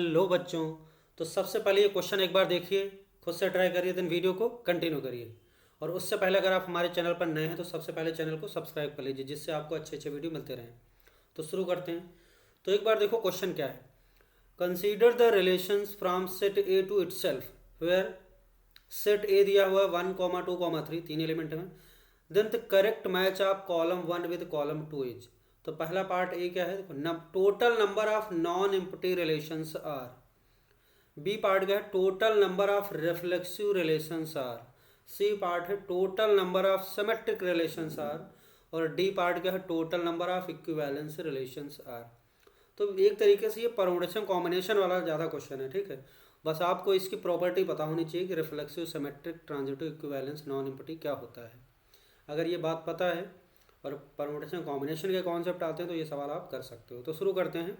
लो बच्चों, तो सबसे पहले ये क्वेश्चन एक बार देखिए, खुद से ट्राई करिए, देन वीडियो को कंटिन्यू करिए। और उससे पहले अगर आप हमारे चैनल पर नए हैं तो सबसे पहले चैनल को सब्सक्राइब कर लीजिए, जिससे आपको अच्छे अच्छे वीडियो मिलते रहें। तो शुरू करते हैं। तो एक बार देखो क्वेश्चन क्या है। Consider the relations from set A to itself where set A दिया हुआ है 1, 2, 3, तीन एलिमेंट में। Then the correct match of column 1 with column 2 is. तो पहला पार्ट ए क्या है, देखो total number of non empty relations are. B part क्या है, total number of reflexive relations are. C part है total number of symmetric relations are. और D part क्या है, total number of equivalence relations are. तो एक तरीके से ये परमुटेशन कॉम्बिनेशन वाला ज़्यादा क्वेश्चन है, ठीक है। बस आपको इसकी प्रॉपर्टी पता होनी चाहिए कि reflexive symmetric transitive equivalence non empty क्या होता है। अगर ये बात पता है और परमुटेशन कॉम्बिनेशन के कॉन्सेप्ट आते हैं तो ये सवाल आप कर सकते हो। तो शुरू करते हैं।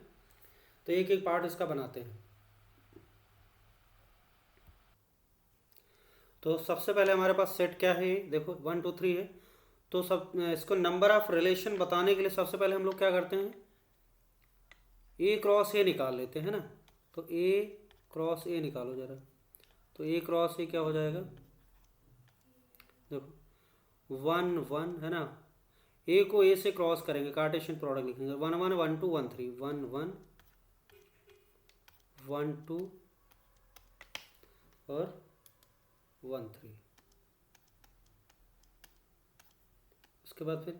तो एक एक पार्ट इसका बनाते हैं। तो सबसे पहले हमारे पास सेट क्या है, देखो 1, 2, 3 है। तो सब इसको नंबर ऑफ रिलेशन बताने के लिए सबसे पहले हम लोग क्या करते हैं, ए क्रॉस ए निकाल लेते हैं ना। तो ए क्रॉस ए निकालो जरा। तो ए क्रॉस ए क्या हो जाएगा, देखो 1, 1 है ना। ए को ए से क्रॉस करेंगे, कार्टेशियन प्रोडक्ट लिखेंगे 1, 1, 1, 2, 1, 3 1, 1, 1, 2 और 1, 3। उसके बाद फिर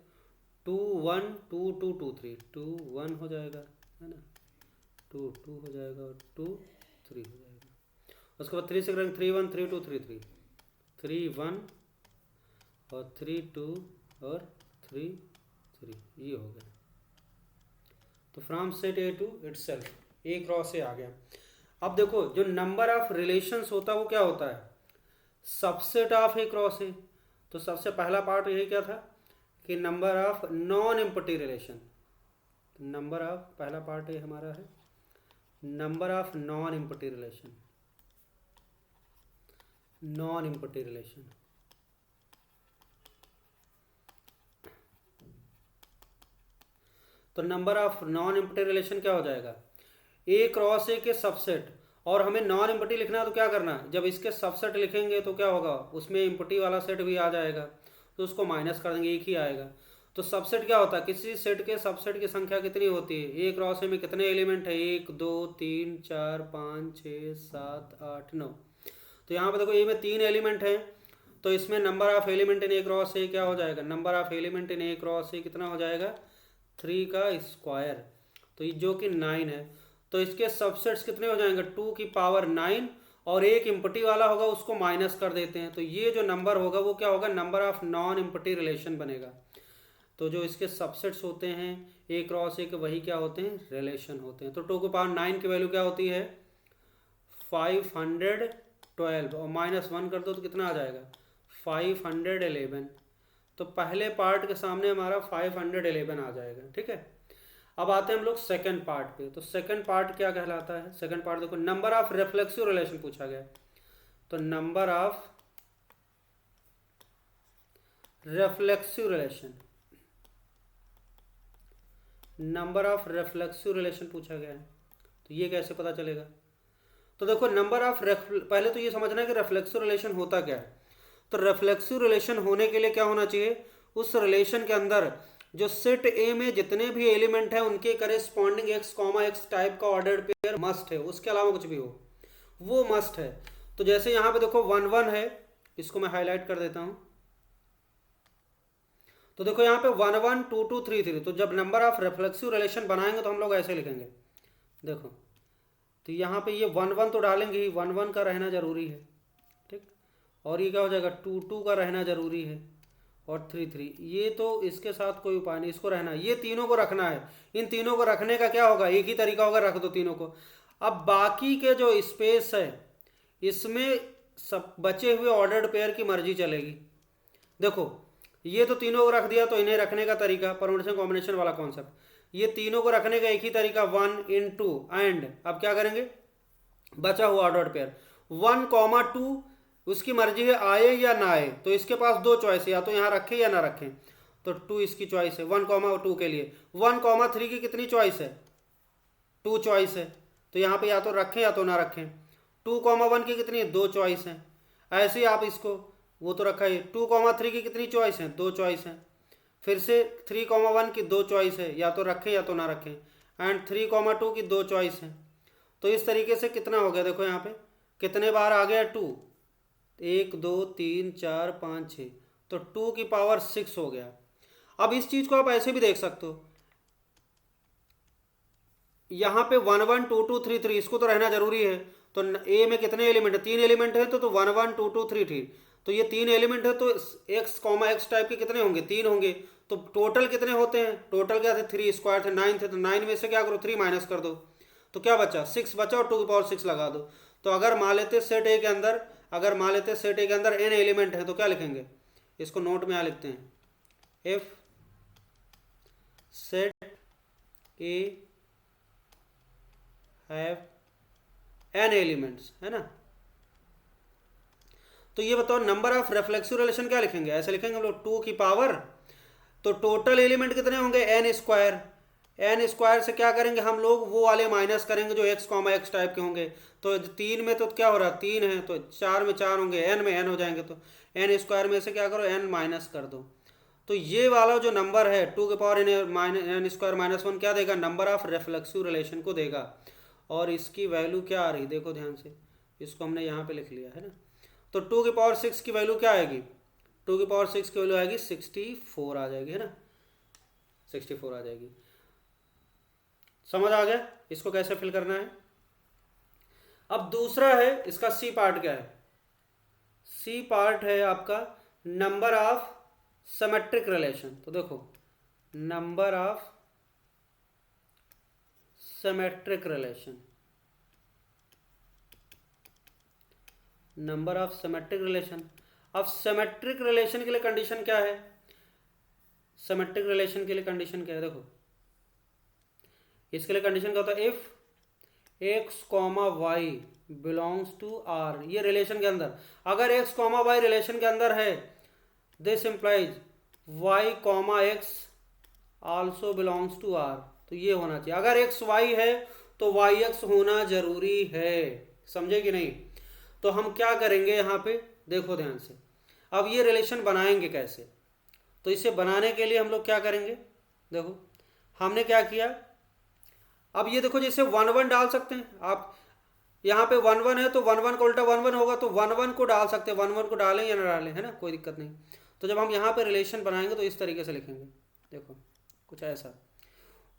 2, 1, 2, 2, 2, 3 2, 1 हो जाएगा, है ना। 2, 2 हो जाएगा और 2, 3 हो जाएगा। उसके बाद 3 से करेंगे 3, 1, 3, 2, 3, 3 1 और 3, 2 और 3, 3 ये हो गया। तो from set A to itself A cross A आ गया। अब देखो जो नंबर ऑफ रिलेशंस होता है वो क्या होता है, subset of A cross A. तो सबसे पहला पार्ट यही क्या था कि number of non empty relation. Number of पहला पार्ट ये हमारा है number of non empty relation. Non empty relation तो number of non empty relation क्या हो जाएगा, ए क्रॉस ए के सबसेट। और हमें नॉन एम्प्टी लिखना है तो क्या करना है, जब इसके सबसेट लिखेंगे तो क्या होगा, उसमें एम्प्टी वाला सेट भी आ जाएगा, तो उसको माइनस कर देंगे, एक ही आएगा। तो सबसेट क्या होता है, किसी सेट के सबसेट की संख्या कितनी होती है, ए क्रॉस ए में कितने एलिमेंट है, 1, 2, 3, 4, 5, 6, 7, 8, 9। तो यहाँ पे देखो ए में 3 एलिमेंट हैं, तो इसमें number of element in A cross ए क्या हो जाएगा, number of element in A cross ए कितना हो जाएगा, 3 का स्क्वायर। तो ये जो कि 9 है। तो इसके सबसेट्स कितने हो जाएंगे, 2 की पावर 9 और एक इम्पटी वाला होगा उसको माइनस कर देते हैं। तो ये जो नंबर होगा वो क्या होगा, number of non empty relation बनेगा। तो जो इसके सबसेट्स होते हैं ए क्रॉस ए के वही क्या होते हैं, रिलेशन होते हैं। तो 2 की पावर 9 की वैल्यू क्या होती है, 512 और -1 कर दो तो कितना आ जाएगा, 511। तो पहले पार्ट के सामने हमारा 511 आ जाएगा, ठीक है। अब आते हैं हम लोग सेकंड पार्ट पे। तो सेकंड पार्ट क्या कहलाता है, सेकंड पार्ट देखो नंबर ऑफ रिफ्लेक्सिव रिलेशन पूछा गया। तो number of reflexive relation, number of reflexive relation पूछा गया है। तो ये कैसे पता चलेगा, तो देखो नंबर ऑफ पहले तो ये समझना है कि रिफ्लेक्सिव रिलेशन होता क्या है। तो रिफ्लेक्सिव रिलेशन होने के लिए क्या होना चाहिए, उस रिलेशन के अंदर जो सेट ए में जितने भी एलिमेंट है उनके करेस्पॉन्डिंग x, x टाइप का ऑर्डर्ड पेयर मस्ट है, उसके अलावा कुछ भी हो वो मस्ट है। तो जैसे यहाँ पे देखो 1, 1 है, इसको मैं हाईलाइट कर देता हूँ। तो देखो यहाँ पे 1, 1, 2, 2, 3, 3। तो जब नंबर ऑफ रिफ्लेक्सिव रिलेशन बनाएंगे तो हम लोग ऐसे लिखेंगे, देखो। तो यहाँ पे ये 1, 1 तो डालेंगे ही, 1, 1 का रहना जरूरी है, ठीक। और ये क्या हो जाएगा, 2, 2 का रहना जरूरी है और 3, 3। ये तो इसके साथ कोई उपाय नहीं, इसको रहना, ये तीनों को रखना है। इन तीनों को रखने का क्या होगा, एक ही तरीका होगा, रख दो तीनों को। अब बाकी के जो स्पेस है इसमें सब बचे हुए ऑर्डर्ड पेयर की मर्जी चलेगी। देखो ये तो तीनों को रख दिया, तो इन्हें रखने का तरीका परमुटेशन कॉम्बिनेशन वाला कॉन्सेप्ट, ये तीनों को रखने का एक ही तरीका 1 into एंड। अब क्या करेंगे, बचा हुआ ऑर्डर्ड पेयर 1, 2, उसकी मर्जी है आए या ना आए। तो इसके पास दो चॉइस है, या तो यहाँ रखें या ना रखें। तो 2 इसकी चॉइस है 1, 2 के लिए। 1, 3 की कितनी चॉइस है, 2 चॉइस है। तो यहाँ पे या तो रखें या तो ना रखें। 2,1 की कितनी है, 2 चॉइस हैं। ऐसे ही आप इसको, वो तो रखा है। 2,3 की कितनी चॉइस है, 2 चॉइस हैं। फिर से 3,1 की 2 चॉइस है, या तो रखें या तो ना रखें। एंड 3,2 की 2 चॉइस है। तो इस तरीके से कितना हो गया, देखो यहाँ पे कितने बार आ गया 2, 1 2 3 4 5 6, तो 2 की पावर 6 हो गया। अब इस चीज को आप ऐसे भी देख सकते हो, यहाँ पे 1 1 2 2 3 3, इसको तो रहना जरूरी है। तो ए में कितने एलिमेंट है, 3 एलिमेंट है, तो 1 1 2 2 3 3, तो ये 3 एलिमेंट है, तो एक्स कॉमा एक्स टाइप के कितने होंगे, 3 होंगे। तो टोटल कितने होते हैं, टोटल क्या थे, 3 स्क्वायर थे, 9 थे, तो 9 में से क्या करो, 3 माइनस कर दो, तो क्या बचा, 6 बचा, और 2 की पावर 6 लगा दो। तो अगर मान लेते सेट ए के अंदर, अगर मान लेते सेट ए के अंदर n एलिमेंट है, तो क्या लिखेंगे, इसको नोट में यहाँ लिखते हैं, if set A have n elements, है ना। तो ये बताओ नंबर ऑफ रेफ्लेक्सिव रिलेशन क्या लिखेंगे, ऐसे लिखेंगे हम लोग 2 की पावर, तो टोटल एलिमेंट कितने होंगे, n स्क्वायर। n स्क्वायर से क्या करेंगे हम लोग, वो वाले माइनस करेंगे जो x कॉमा एक्स टाइप के होंगे। तो 3 में तो क्या हो रहा है, 3 है, तो 4 में 4 होंगे, n में n हो जाएंगे, तो n स्क्वायर में से क्या करो, n माइनस कर दो। तो ये वाला जो नंबर है 2 के पावर n स्क्वायर माइनस 1 क्या देगा, नंबर ऑफ रेफ्लेक्सिव रिलेशन को देगा। और इसकी वैल्यू क्या आ रही, देखो ध्यान से, इसको हमने यहाँ पे लिख लिया है ना। तो 2 की पावर 6 की वैल्यू क्या आएगी, 2 की पावर 6 की वैल्यू आएगी 64 आ जाएगी, है ना, 64 आ जाएगी। समझ आ गया इसको कैसे फिल करना है। अब दूसरा है इसका सी पार्ट, क्या है, सी पार्ट है आपका नंबर ऑफ सिमेट्रिक रिलेशन। तो देखो number of symmetric relation, number of symmetric relation. अब सिमेट्रिक रिलेशन के लिए कंडीशन क्या है, सिमेट्रिक रिलेशन के लिए कंडीशन क्या है, देखो इसके लिए कंडीशन क्या होता है, if X comma Y belongs to R, ये रिलेशन के अंदर अगर एक्स कॉमा वाई रिलेशन के अंदर है, this implies Y comma X also belongs to R, तो ये होना चाहिए। अगर एक्स वाई है तो वाई एक्स होना जरूरी है, समझे कि नहीं। तो हम क्या करेंगे यहाँ पे, देखो ध्यान से, अब ये रिलेशन बनाएंगे कैसे। तो इसे बनाने के लिए हम लोग क्या करेंगे, देखो हमने क्या किया, अब ये देखो जैसे 1 1 डाल सकते हैं आप, यहाँ पे 1 1 है तो 1 1 का उल्टा 1 1 होगा, तो 1 1 को डाल सकते हैं, 1 1 को डालें या ना डालें, है ना, कोई दिक्कत नहीं। तो जब हम यहाँ पे रिलेशन बनाएंगे तो इस तरीके से लिखेंगे, देखो कुछ ऐसा,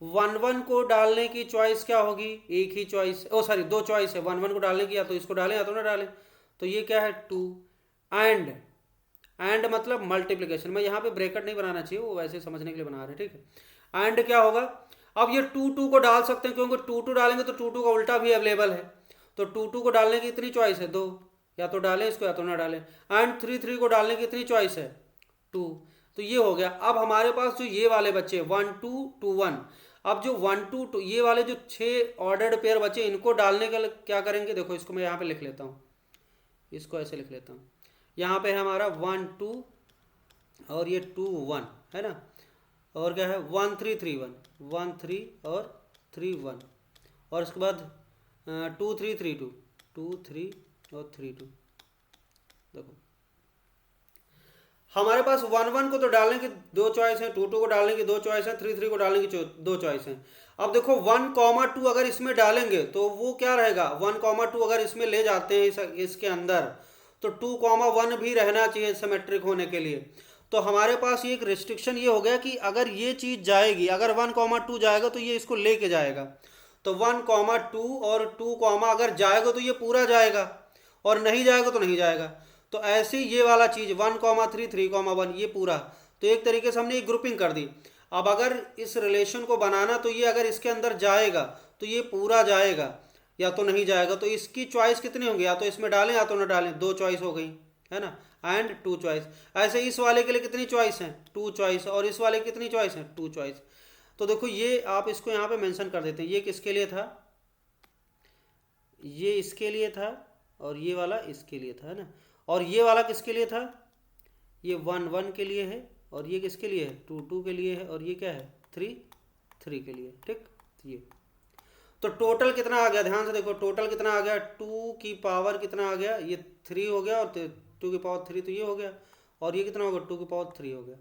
1 1 को डालने की चॉइस क्या होगी, एक ही चॉइस, ओ सॉरी 2 चॉइस है, 1 1 को डालने की, या तो इसको डालें या तो ना डालें। तो ये क्या है 2, एंड मतलब मल्टीप्लीकेशन, मैं यहाँ पे ब्रैकेट नहीं बनाना चाहिए, वो वैसे समझने के लिए बना रहे हैं, ठीक है। एंड क्या होगा, अब ये 2 2 को डाल सकते हैं, क्योंकि 2 2 डालेंगे तो 2 2 का उल्टा भी अवेलेबल है। तो 2 2 को डालने की इतनी चॉइस है 2, या तो डालें इसको या तो ना डालें। एंड 3 3 को डालने की इतनी चॉइस है 2, तो ये हो गया। अब हमारे पास जो ये वाले बच्चे 1 2 2 1, अब जो 1 2 2 ये वाले जो 6 ऑर्डर्ड पेयर बचे, इनको डालने का क्या करेंगे, देखो इसको मैं यहाँ पे लिख लेता हूँ, इसको ऐसे लिख लेता हूँ। यहाँ पे है हमारा 1 2 और ये 2 1, है ना, और क्या है 1 3 3 1, 1 3 और 3 1, और उसके बाद 2 3 3 2, 2 3 और 3 2। देखो हमारे पास 1 1 को तो डालने की 2 चॉइस है, 2 2 को डालने की 2 चॉइस है, 3 3 को डालने की 2 चॉइस है। अब देखो 1 2 अगर इसमें डालेंगे तो वो क्या रहेगा, 1 2 अगर इसमें ले जाते हैं इसके अंदर, तो 2 1 भी रहना चाहिए सिमेट्रिक होने के लिए। तो हमारे पास ये एक रिस्ट्रिक्शन ये हो गया कि अगर ये चीज जाएगी, अगर 1 2 जाएगा तो ये इसको लेके जाएगा। तो 1 2 और 2 अगर जाएगा तो ये पूरा जाएगा, और नहीं जाएगा तो नहीं जाएगा। तो ऐसे ये वाला चीज 1 3 3 1 ये पूरा, तो एक तरीके से हमने एक ग्रुपिंग कर दी। अब अगर इस रिलेशन को बनाना, तो ये अगर इसके अंदर जाएगा तो ये पूरा जाएगा, या तो नहीं जाएगा। तो इसकी चॉइस कितनी होंगी, या तो इसमें डालें या तो ना डालें, 2 चॉइस हो गई, है ना, एंड 2 चॉइस। ऐसे इस वाले के लिए कितनी चॉइस है, 2 चॉइस, और इस वाले की कितनी चॉइस है, 2 चॉइस। तो देखो ये आप इसको यहाँ पे मेंशन कर देते हैं, ये किसके लिए था, ये इसके लिए था, और ये वाला इसके लिए था, है ना, और ये वाला किसके लिए था, ये 1 1 के लिए है, और ये किसके लिए है, 2 2 के लिए है, और ये क्या है 3 3 के लिए, ठीक। ये तो टोटल कितना आ गया, ध्यान से देखो टोटल कितना आ गया, 2 की पावर कितना आ गया, ये 3 हो गया, और 2 की पावर 3 तो ये हो गया, और ये कितना होगा 2 की पावर 3 हो गया,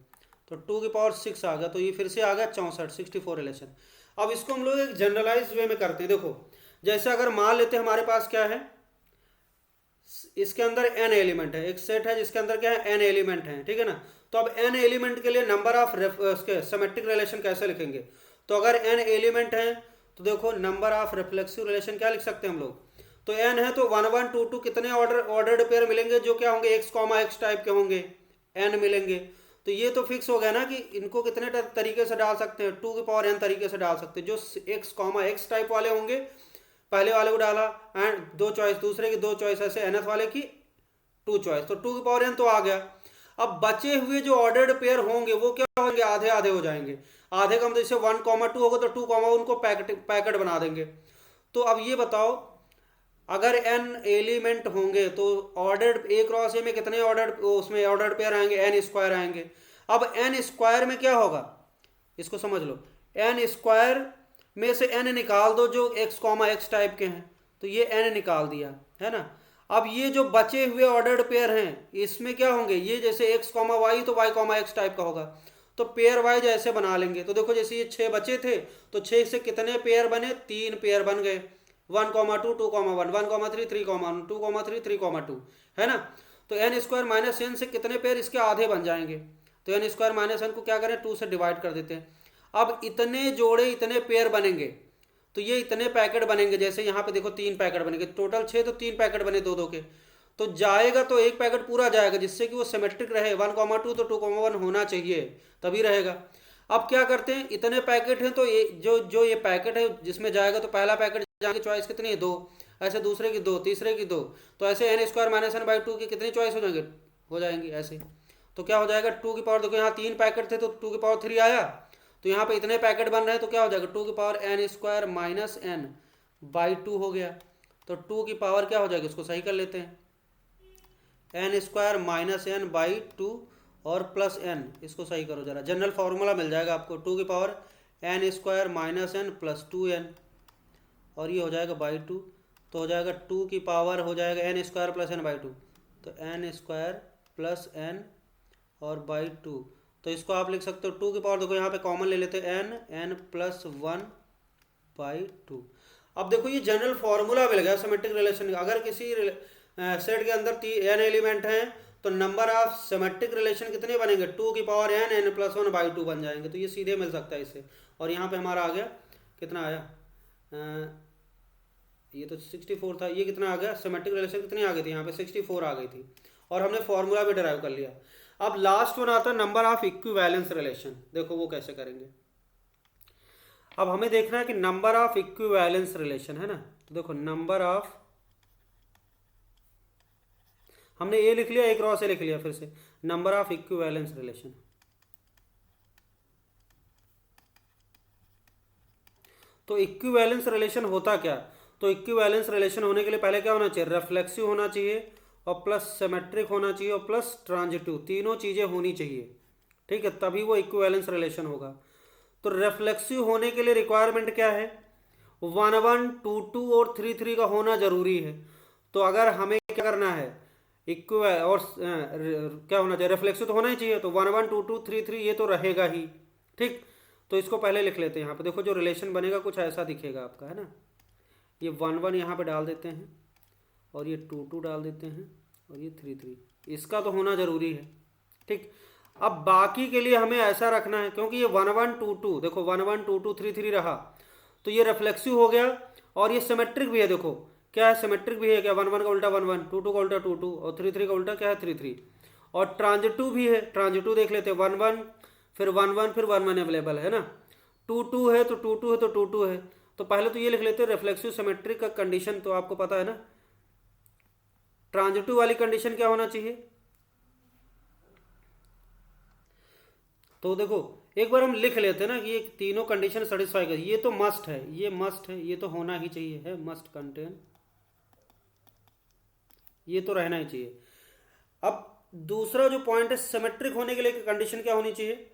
तो 2 की पावर 6 आ गया, तो ये फिर से आ गया 64 रिलेशन। अब इसको हम लोग एक जनरलाइज वे में करते हैं। देखो जैसे अगर मान लेते हैं हमारे पास क्या है, इसके अंदर n एलिमेंट है, एक सेट है जिसके अंदर क्या है n एलिमेंट है, ठीक है ना। तो अब n एलिमेंट के लिए नंबर ऑफ उसके सिमेट्रिक रिलेशन कैसे लिखेंगे, तो अगर n एलिमेंट है तो देखो नंबर ऑफ रिफ्लेक्सिव रिलेशन क्या लिख सकते हैं हम लोग, तो n है तो 1 1 2 2 कितने ऑर्डर्ड पेयर मिलेंगे जो क्या होंगे x x टाइप के होंगे, n मिलेंगे। तो ये तो फिक्स हो गया ना कि इनको कितने तरीके से डाल सकते हैं, 2 की पावर n तरीके से डाल सकते हैं। जो x x टाइप वाले होंगे पहले वाले को डाला, एंड 2 चॉइस दूसरे की 2 चॉइस, ऐसे nth वाले की 2 चॉइस, तो 2 की पावर n तो आ गया। अब बचे हुए जो ऑर्डर्ड पेयर होंगे वो क्या होंगे, आधे आधे हो जाएंगे। आधे का मतलब जैसे 1 2 होगा तो 2 उनको पैकेट बना देंगे। तो अब ये बताओ अगर n एलिमेंट होंगे तो ऑर्डर्ड ए क्रॉस ए में कितने ऑर्डर्ड उसमें ऑर्डर्ड पेयर आएंगे, n स्क्वायर आएंगे। अब n स्क्वायर में क्या होगा, इसको समझ लो, n स्क्वायर में से n निकाल दो जो x टाइप के हैं, तो ये n निकाल दिया है ना। अब ये जो बचे हुए ऑर्डर्ड पेयर हैं इसमें क्या होंगे, ये जैसे x y तो y x टाइप का होगा, तो पेयर वाइज ऐसे बना लेंगे। तो देखो जैसे ये 6 बचे थे तो 6 से कितने पेयर बने, 3 पेयर बन गए, 1 2 2 1 1 3 3 2 3 3 2 है ना। तो n स्क्वायर माइनस n से कितने पेयर इसके आधे बन जाएंगे, तो n स्क्वायर माइनस n को क्या करें 2 से डिवाइड कर देते हैं। अब इतने जोड़े इतने पेयर बनेंगे तो ये इतने पैकेट बनेंगे, जैसे यहाँ पे देखो 3 पैकेट बनेंगे, टोटल 6 तो 3 पैकेट बने 2 2 के, तो जाएगा तो एक पैकेट पूरा जाएगा जिससे कि वो सिमेट्रिक रहे। 1 2 तो 2 1 होना चाहिए तभी रहेगा। अब क्या करते हैं, इतने पैकेट हैं तो ये जो ये पैकेट है जिसमें जाएगा तो पहला पैकेट जाएंगे, चॉइस कितनी है 2, ऐसे दूसरे की 2, तीसरे की 2, तो ऐसे n square minus n by 2 की कितनी चॉइस हो जाएंगी ऐसे। तो क्या हो जाएगा 2 की पावर, देखो यहाँ 3 पैकेट थे तो 2 की पावर 3 आया, तो यहाँ पे इतने पैकेट बन रहे हैं तो क्या हो जाएगा 2 की power n square minus n by 2 हो गया। तो 2 की पावर क्या हो जाएगी, इसको सही कर लेते हैं, n square minus n by 2 और प्लस n, इसको सही करो जरा, जनरल फार्मूला मिल जाएगा आपको, 2 की power n square minus n plus 2n, और ये हो जाएगा बाई 2, तो हो जाएगा 2 की पावर हो जाएगा n square plus n by 2, तो n स्क्वायर प्लस n और बाई 2, तो इसको आप लिख सकते हो 2 की पावर, देखो यहाँ पे कॉमन ले लेते हैं n प्लस 1 बाई 2। अब देखो ये जनरल फार्मूला मिल गया सिमेट्रिक रिलेशन का। अगर किसी सेट के अंदर n एलिमेंट हैं तो नंबर ऑफ सिमेट्रिक रिलेशन कितने बनेंगे, 2 की पावर n प्लस 1 बाई 2 बन जाएंगे। तो ये सीधे मिल सकता है इससे, और यहाँ पे हमारा आ गया कितना आया, ये तो 64 था, ये कितना आ गया, सिमेट्रिक रिलेशन कितनी आ गई थी यहाँ पे 64 आ गई थी, और हमने फॉर्मूला भी डिराइव कर लिया। अब लास्ट वन आता है नंबर ऑफ इक्विवेलेंस रिलेशन, देखो वो कैसे करेंगे। अब हमें देखना है कि नंबर ऑफ इक्विवेलेंस रिलेशन है ना, तो देखो नंबर ऑफ, हमने ए लिख लिया, एक क्रॉस ए लिख लिया, फिर से नंबर ऑफ इक्विवेलेंस रिलेशन। तो इक्विवेलेंस रिलेशन होता क्या, तो इक्विवेलेंस रिलेशन होने के लिए पहले क्या होना चाहिए, रिफ्लेक्सिव होना चाहिए, और प्लस सिमेट्रिक होना चाहिए, और प्लस ट्रांजिटिव, तीनों चीज़ें होनी चाहिए, ठीक है, तभी वो इक्विवेलेंस रिलेशन होगा। तो रिफ्लेक्सिव होने के लिए रिक्वायरमेंट क्या है, 1 1 2 2 और 3 3 का होना जरूरी है। तो अगर हमें क्या करना है, इक्व और क्या होना चाहिए, रिफ्लेक्सिव तो होना ही चाहिए, तो 1 1 2 2 3 3 ये तो रहेगा ही, ठीक। तो इसको पहले लिख लेते हैं, यहाँ पे देखो जो रिलेशन बनेगा कुछ ऐसा दिखेगा आपका, है ना। ये 1 1 यहाँ पे डाल देते हैं, और ये 2 2 डाल देते हैं, और ये 3 3, इसका तो होना ज़रूरी है, ठीक। अब बाकी के लिए हमें ऐसा रखना है, क्योंकि ये 1 1 2 2 देखो 1 1 2 2 3 3 रहा, तो ये रिफ्लेक्सिव हो गया, और ये सिमेट्रिक भी है, देखो क्या है, सिमेट्रिक भी है क्या, 1 1 का उल्टा 1 1, 2 2 का उल्टा 2 2, और 3 3 का उल्टा क्या है 3 3, और ट्रांजिटिव भी है, ट्रांजिटिव देख लेते हैं, 1 1 फिर 1 1 फिर 1 1 अवेलेबल है ना, 2 2 है तो 2 2 है तो 2 2 है। तो पहले तो ये लिख लेते हैं रिफ्लेक्सिव सिमेट्रिक का कंडीशन, तो आपको पता है ना ट्रांजिटिव वाली कंडीशन क्या होना चाहिए। तो देखो एक बार हम लिख लेते हैं ना कि ये तीनों कंडीशन सेटिस्फाई कर, ये तो मस्ट है, ये मस्ट है, ये तो होना ही चाहिए, है मस्ट कंटेन, ये तो रहना ही चाहिए। अब दूसरा जो पॉइंट है सिमेट्रिक होने के लिए कंडीशन क्या होनी चाहिए,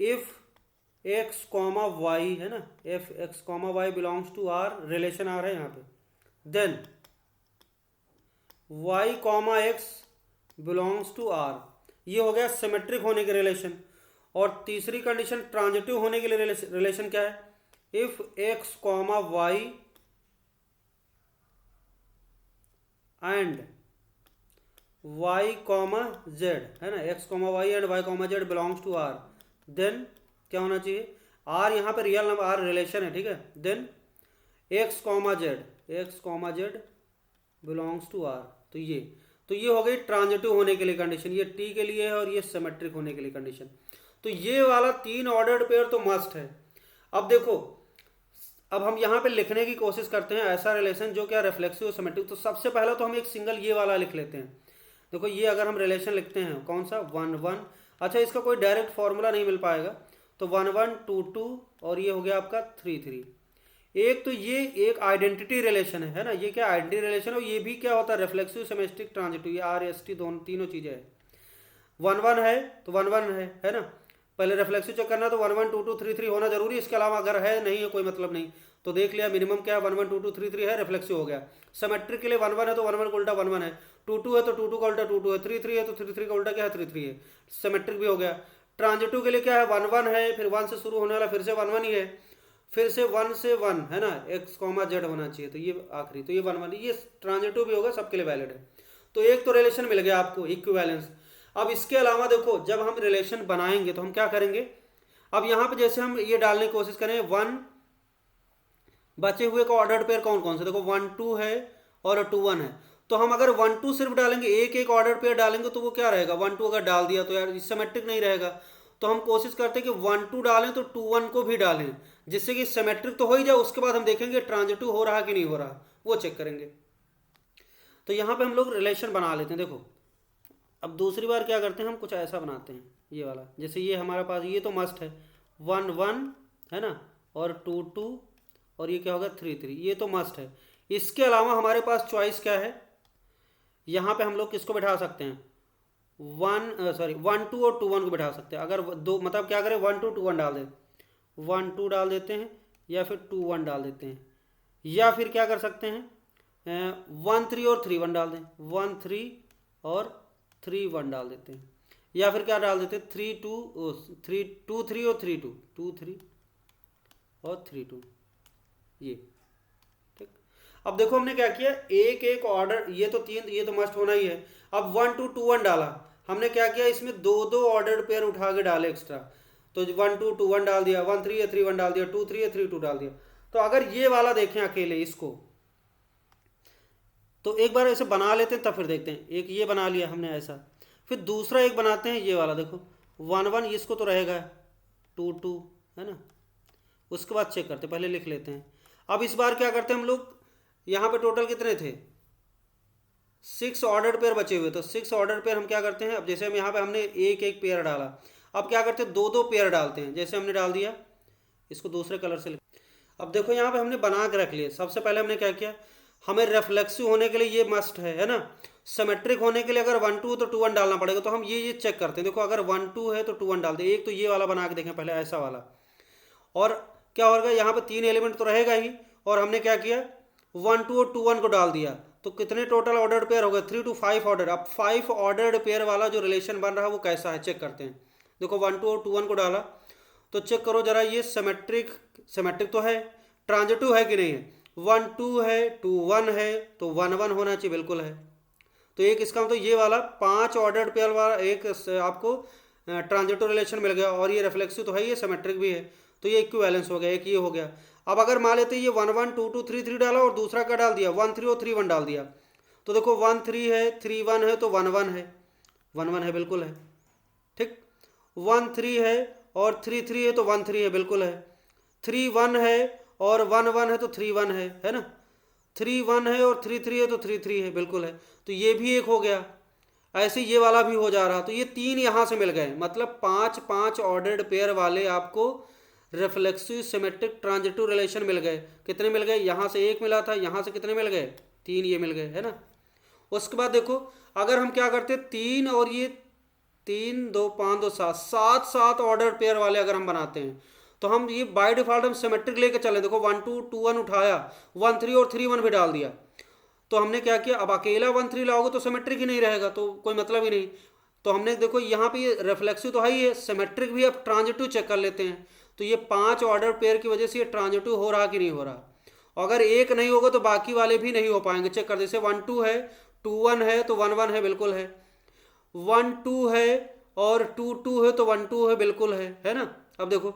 इफ एक्स कॉमा वाई है ना, F X comma Y belongs to R, relation आ रहा है यहाँ पे, then Y comma X belongs to R, ये हो गया सिमेट्रिक होने के रिलेशन। और तीसरी कंडीशन ट्रांजिटिव होने के लिए रिलेशन क्या है, if X comma Y and Y comma Z है ना, X comma Y and Y comma Z belongs to R, then क्या होना चाहिए, आर यहाँ पे रियल नंबर, आर रिलेशन है, ठीक है, then X comma Z belongs to R. तो ये हो गई ट्रांजिटिव होने के लिए कंडीशन, ये टी के लिए है और ये सिमेट्रिक होने के लिए कंडीशन। तो ये वाला 3 ऑर्डर्ड पेयर तो मस्ट है। अब देखो, अब हम यहाँ पे लिखने की कोशिश करते हैं ऐसा रिलेशन जो क्या रिफ्लेक्सिव सिमेट्रिक। तो सबसे पहले तो हम एक सिंगल ये वाला लिख लेते हैं। देखो ये अगर हम रिलेशन लिखते हैं कौन सा 1 1, अच्छा इसका कोई डायरेक्ट फॉर्मूला नहीं मिल पाएगा, तो 1 1 2 2 और ये हो गया आपका 3 3। एक तो ये एक आइडेंटिटी रिलेशन है ना, ये क्या आइडेंटिटी रिलेशन है, और ये भी क्या होता है रिफ्लेक्सिव सिमेट्रिक ट्रांजिटिव, ये आर एस टी दोनों तीनों चीजें है। 1 1 है तो 1 1 है ना, पहले रिफ्लेक्सिव चेक करना तो 1 1 2 2 3 3 होना जरूरी है, इसके अलावा अगर है नहीं है कोई मतलब नहीं। तो देख लिया मिनिमम क्या है 1 1 2 2 3 3 है, रिफ्लेक्सिव हो गया। सिमेट्रिक के लिए 1 1 है तो 1 1 का उल्टा 1 1 है, 2 2 है तो 2 2 का उल्टा 2 2 है, 3 3 है तो 3 3 का उल्टा क्या है 3 3 है, सिमेट्रिक भी हो गया। ट्रांजिटिव के लिए क्या है 1 1 है, फिर 1 से शुरू होने वाला फिर से 1 1 ही है, फिर से 1 से 1 है ना, एक्स कॉमा जेड होना चाहिए, तो ये आखिरी, तो ये 1 1, ये ट्रांजिटिव भी होगा, सबके लिए वैलिड है। तो एक तो रिलेशन मिल गया आपको इक्विवेलेंस। अब इसके अलावा देखो जब हम रिलेशन बनाएंगे तो हम क्या करेंगे, अब यहां पे जैसे हम ये डालने की कोशिश करें 1 बचे हुए का ऑर्डर्ड पेयर कौन कौन से, देखो 1 2 है और 2 1 है, तो हम अगर 1 2 सिर्फ डालेंगे, एक एक ऑर्डर पेयर डालेंगे तो वो क्या रहेगा 1 2 अगर डाल दिया तो यार सिमेट्रिक नहीं रहेगा। तो हम कोशिश करते हैं कि 1 2 डालें तो 2 1 को भी डालें, जिससे कि सिमेट्रिक तो हो ही जाए, उसके बाद हम देखेंगे ट्रांजिटिव हो रहा कि नहीं हो रहा, वो चेक करेंगे। तो यहाँ पे हम लोग रिलेशन बना लेते हैं। देखो अब दूसरी बार क्या करते हैं, हम कुछ ऐसा बनाते हैं ये वाला, जैसे ये हमारे पास ये तो मस्ट है 1 1 है ना, और 2 2 और ये क्या होगा 3 3, ये तो मस्ट है। इसके अलावा हमारे पास चॉइस क्या है, यहाँ पे हम लोग किसको बैठा सकते हैं 1 2 और 2 1 को बैठा सकते हैं। अगर दो मतलब क्या करें 1 2 2 1 डाल दें, 1 2 डाल देते हैं या फिर 2 1 डाल देते हैं, या फिर क्या कर सकते हैं 1 3 और 3 1 डाल दें, 1 3 और 3 1 डाल देते हैं, या फिर क्या डाल देते हैं 3 2 3 और 3 2 2 3 और 3 2, ये ठीक। अब देखो हमने क्या किया, एक एक ऑर्डर, ये तो 3, ये तो मस्ट होना ही है। अब 1 2 2 1 डाला, हमने क्या किया इसमें दो दो ऑर्डर पेयर उठा के डाले एक्स्ट्रा, तो 1 2 2 1 डाल दिया, 1 3 है 3 1 डाल दिया, 2 3 है 3 2 डाल दिया। तो अगर ये वाला देखें अकेले इसको, तो एक बार ऐसे बना लेते हैं तब फिर देखते हैं। एक ये बना लिया हमने ऐसा, फिर दूसरा एक बनाते हैं ये वाला, देखो 1 1 इसको तो रहेगा 2 2 है ना, उसके बाद चेक करते, पहले लिख लेते हैं। अब इस बार क्या करते हैं हम लोग, यहाँ पे टोटल कितने थे 6 ऑर्डर पेयर बचे हुए, तो 6 ऑर्डर पेयर हम क्या करते हैं, अब जैसे हम यहाँ पे हमने एक एक पेयर डाला, अब क्या करते हैं दो दो पेयर डालते हैं, जैसे हमने डाल दिया, इसको दूसरे कलर से अब देखो यहाँ पे हमने बना के रख लिया। सबसे पहले हमने क्या किया, हमें रिफ्लेक्सिव होने के लिए ये मस्ट है ना, सिमेट्रिक होने के लिए अगर 1 2 तो 2 1 डालना पड़ेगा, तो हम ये चेक करते हैं। देखो अगर 1 2 है तो 2 1 डाल दे, एक तो ये वाला बना के देखें पहले ऐसा वाला, और क्या होगा यहाँ पे 3 एलिमेंट तो रहेगा ही, और हमने क्या किया 1 2 और 2 1 को डाल दिया, तो कितने टोटल ऑर्डर्ड पेयर हो गए 3 to 5 ऑर्डर। अब 5 ऑर्डर्ड पेयर वाला जो रिलेशन बन रहा है वो कैसा है चेक करते हैं। देखो 1 2 और 2 1 को डाला, तो चेक करो जरा ये सिमेट्रिक तो है, ट्रांजिटिव है कि नहीं है, 1 2 है 2 1 है, तो 1 1 होना चाहिए, बिल्कुल है। तो एक इसका मतलब ये वाला 5 ऑर्डर्ड पेयर वाला एक आपको ट्रांजिटिव रिलेशन मिल गया, और ये रिफ्लेक्सिव तो है, ये सिमेट्रिक भी है, तो ये इक्विवेलेंस हो गया, एक ये हो गया। अब अगर मान लेते ये 1 1 2 2 3 3 डाला और दूसरा क्या डाल दिया 1 3 और 3 1 डाल दिया, तो देखो 1 3 है 3 1 है तो 1 1 है, 1 1 है, बिल्कुल है, ठीक। 1 3 है और 3 3 है तो 1 3 है, बिल्कुल है। 3 1 है और 1 1 है तो 3 1 है ना। 3 1 है और 3 3 है तो 3 3 है, बिल्कुल है। तो ये भी एक हो गया, ऐसे ये वाला भी हो जा रहा, तो ये 3 यहाँ से मिल गए, मतलब 5 5 ऑर्डर्ड पेयर वाले आपको रिफ्लेक्सिव सिमेट्रिक ट्रांजिटिव रिलेशन मिल गए। कितने मिल गए, यहाँ से एक मिला था, यहाँ से कितने मिल गए 3, ये मिल गए, है ना। उसके बाद देखो अगर हम क्या करते 3 और ये 3 2 5 2 7 7 7 ऑर्डर पेयर वाले अगर हम बनाते हैं, तो हम ये बाय डिफॉल्ट हम सिमेट्रिक लेके चले, देखो 1 2 2 1 उठाया, 1 3 और 3 1 भी डाल दिया। तो हमने क्या किया, अब अकेला 1 3 लाओगे तो सिमेट्रिक ही नहीं रहेगा, तो कोई मतलब ही नहीं। तो हमने देखो यहाँ पे ये रिफ्लेक्सिव तो है ही है, सिमेट्रिक भी। अब ट्रांजिटिव चेक कर लेते हैं। तो ये 5 ऑर्डर पेयर की वजह से ये ट्रांजिटिव हो रहा कि नहीं हो रहा। अगर एक नहीं होगा तो बाकी वाले भी नहीं हो पाएंगे। चेक कर, जैसे 1 2 है, 2 1 है तो 1 1 है, बिल्कुल है। 1 2 है और 2 2 है तो 1 2 है, बिल्कुल है ना। अब देखो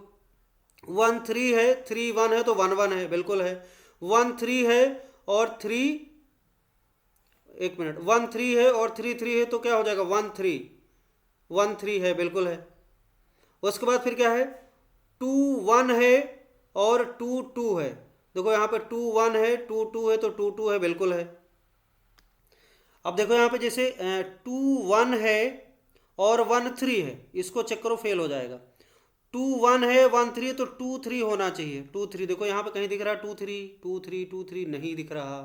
1 3 है, 3 1 है तो 1 1 है, बिल्कुल है। 1 3 है और 3, एक मिनट, 1 3 है और 3 3 है तो क्या हो जाएगा, 1 3 1 3 है, बिल्कुल है। उसके बाद फिर क्या है, 2 1 है और 2 2 है। देखो यहाँ पे 2 1 है, 2 2 है तो 2 2 है, बिल्कुल है। अब देखो यहाँ पे जैसे 2 1 है और 1 3 है, इसको चेक करो, फेल हो जाएगा। 2 1 है 1 3 तो 2 3 होना चाहिए, 2 3। देखो यहाँ पे कहीं दिख रहा है 2 3 2 3 2 3, नहीं दिख रहा।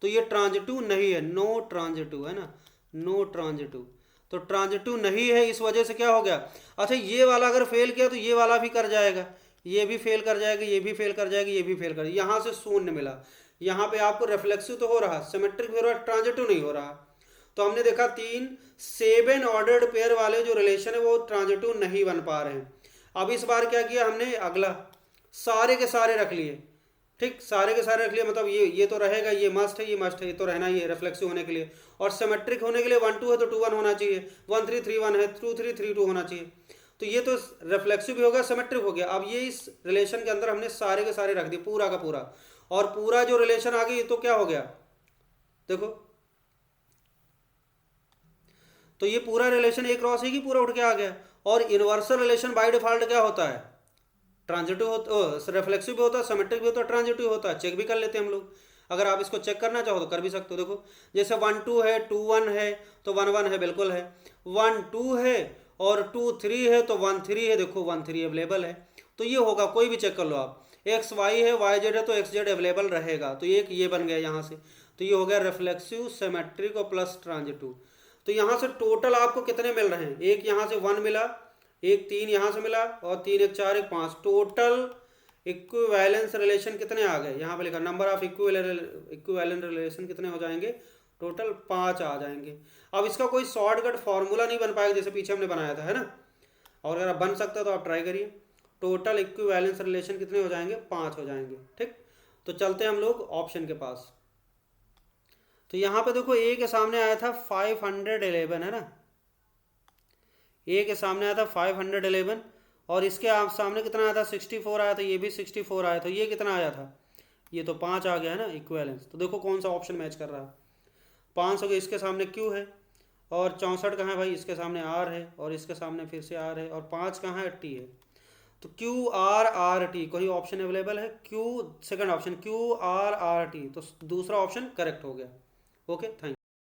तो ये ट्रांजिटिव नहीं है, नो ट्रांजिटिव है ना, नो ट्रांजिटिव। तो ट्रांजिटिव नहीं है, इस वजह से क्या हो गया। अच्छा, ये वाला अगर फेल किया तो ये वाला भी कर जाएगा, ये भी फेल कर जाएगा, ये भी फेल कर जाएगा, ये भी फेल कर, यहाँ से शून्य मिला। यहाँ पे आपको रिफ्लेक्सिव तो हो रहा, सिमेट्रिक भी हो रहा, ट्रांजिटिव नहीं हो रहा। तो हमने देखा 7 ऑर्डर्ड पेयर वाले जो रिलेशन है वो ट्रांजिटिव नहीं बन पा रहे हैं। अब इस बार क्या किया हमने, अगला सारे के सारे रख लिए। ठीक, सारे के सारे रख लिए, मतलब ये तो रहेगा, ये मस्ट है, ये मस्ट है, ये तो रहना ही है रिफ्लेक्सिव होने के लिए। और सिमेट्रिक होने के लिए 1 2 है तो 2 1 होना चाहिए, 1 3 3 1 है, 2 3 3 2 होना चाहिए। तो ये तो रिफ्लेक्सिव भी हो गया, सिमेट्रिक हो गया। अब ये इस रिलेशन के अंदर हमने सारे के सारे रख दिए, पूरा का पूरा। और पूरा जो रिलेशन आ गया ये तो क्या हो गया, देखो, तो ये पूरा रिलेशन एक क्रॉस है कि पूरा उठ के आ गया। और इनवर्सल रिलेशन बाय डिफॉल्ट क्या होता है, ट्रांजिटिव होता, रिफ्लेक्सिव भी होता है, सिमेट्रिक भी होता है, ट्रांजिटिव होता है। चेक भी कर लेते हैं हम लोग, अगर आप इसको चेक करना चाहो तो कर भी सकते हो। देखो जैसे 1 2 है, 2 1 है तो 1 1 है, बिल्कुल है। 1 2 है और 2 3 है तो 1 3 है, देखो 1 3 अवेलेबल है। तो ये होगा, कोई भी चेक कर लो आप। एक्स वाई है, वाई जेड है तो एक्स जेड अवेलेबल रहेगा। तो एक ये बन गया यहाँ से। तो ये हो गया रिफ्लेक्सिव, सिमेट्रिक और प्लस ट्रांजिटिव। तो यहाँ से टोटल आपको कितने मिल रहे हैं, एक यहाँ से 1 मिला, एक 3 यहाँ से मिला और 3 1 4 1 5। टोटल इक्विवेलेंस रिलेशन कितने आ गए, यहाँ पे लिखा नंबर ऑफ इक्विवेलेंट रिलेशन कितने हो जाएंगे, टोटल 5 आ जाएंगे। अब इसका कोई शॉर्टकट फॉर्मूला नहीं बन पाएगा जैसे पीछे हमने बनाया था, है ना। और अगर आप बन सकता है तो आप ट्राई करिए। टोटल इक्विवेलेंस रिलेशन कितने हो जाएंगे, 5 हो जाएंगे। ठीक, तो चलते हैं हम लोग ऑप्शन के पास। तो यहाँ पे देखो ए के सामने आया था 511, है ना, ए के सामने आया था 511 और इसके आप सामने कितना आया था, 64 आया था, ये भी 64 आया था। ये कितना आया था, ये तो 5 आ गया है ना इक्विवेलेंस। तो देखो कौन सा ऑप्शन मैच कर रहा है। 5 हो गया, इसके सामने क्यू है और 64 कहाँ है भाई, इसके सामने आर है और इसके सामने फिर से आर है और 5 कहाँ है, टी है। तो क्यू आर आर टी, कोई ऑप्शन अवेलेबल है, Q second option Q R R T, तो दूसरा ऑप्शन करेक्ट हो गया। Okay, thank